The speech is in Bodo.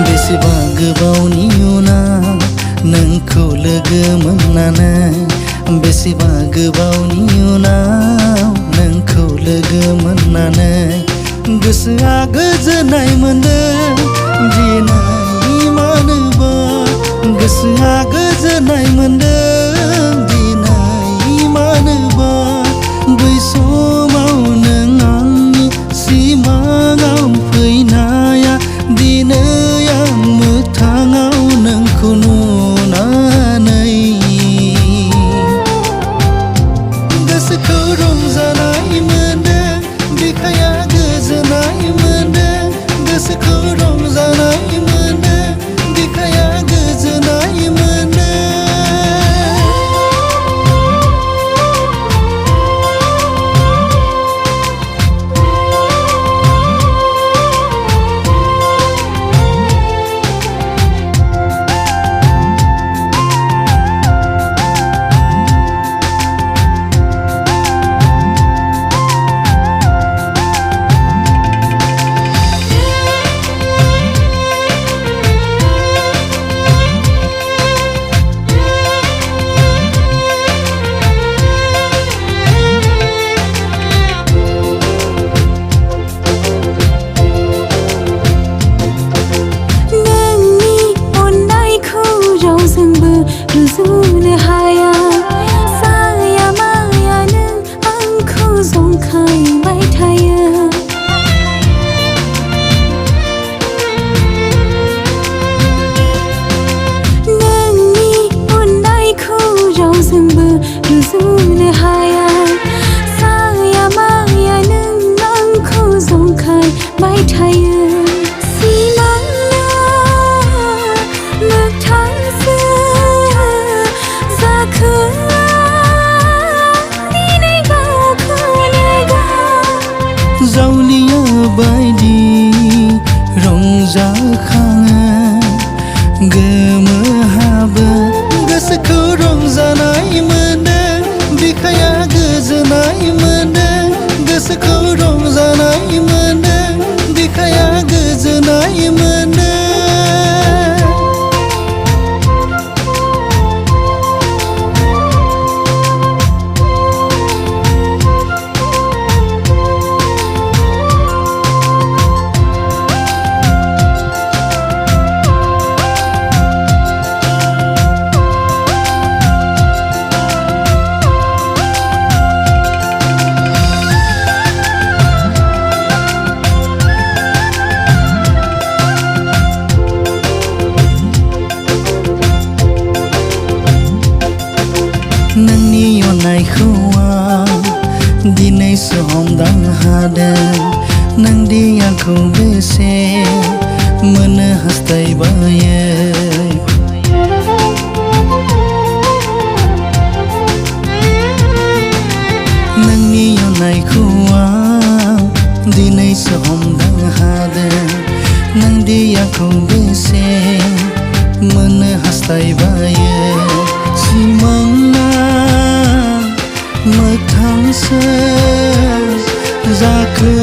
बेसेबा गोबावनि उनाव नोंखौ लोगो मोननानै बेसेबा गोबावनि उनाव नोंखौ लोगो मोननानै गोसोआ गोजोननाय मोनदों दिनै मानोबा गोसोआ गोजोननाय मोनदों दिनै मानोबा बै समाव नों आंनि सिमाङाव फैनाया दिनै मोगथाङाव नोंखौ नुनानै गोसोखौ रंजानाय मोनदों बिखाया गोजोननाय मोनदों गोसोखौ रंजानाय मोनदों बिखाया गोजोननाय मोनदों रुजुनो हाया साया माया नों आंखौ जंखायबाय थायो नोंनि अननायखौ रावजोंबो रुजुनो हाया साया माया नों आंखौ जंखायबाय थायो जावलिया बायदि रंजाखाङो गोमोहाबो गोसोखौ रंजानाय मोनदों बिखाया गोजोननाय मोनदों गोसोखौ रंजानाय मोनदों बिखाया गोजोननाय मोनदों नोंनि अननायखौ आं दिनैसो हमदांनो हादों नोंदि आंखौ बेसे मोननो हास्थायबायो नोंनि अननायखौ आं दिनैसो हमदांनो हादों नोंदि आंखौ बेसे मोननो हास्थायबायो सिमांना मोगथांसो जाखो